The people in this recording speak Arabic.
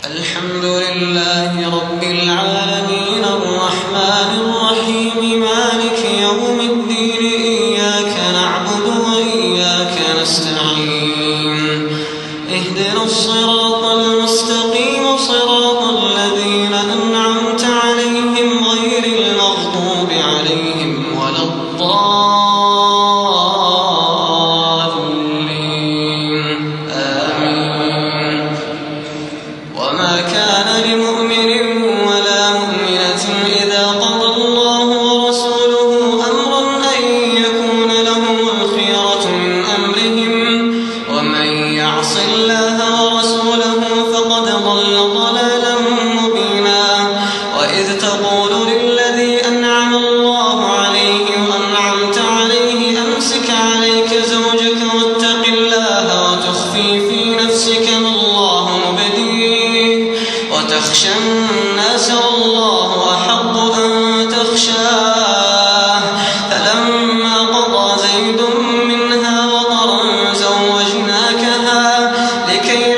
الحمد لله رب العالمين الرحمن الرحيم مالك يوم الدين إياك نعبد وإياك نستعين اهدنا الصراط المستقيم صراط الذين أنعمت عليهم غير المغضوب عليهم ولا الضالين آمين. وما كان لمؤمن ولا مؤمنة إذا قضى الله ورسوله أمرا أن يكون لهم الخيرة من أمرهم ومن يعص الله ورسوله فقد ضل ضلالا مبينا. وإذ تقول للذي أنعم الله عليه وأنعمت عليه أمسك عليك زوجك واتق الله وتخفي في نفسك ما الله مبديه وتخشى الناس والله أحق أن تخشاه. فلما قضى زيد منها وطرا زوجناكها لكي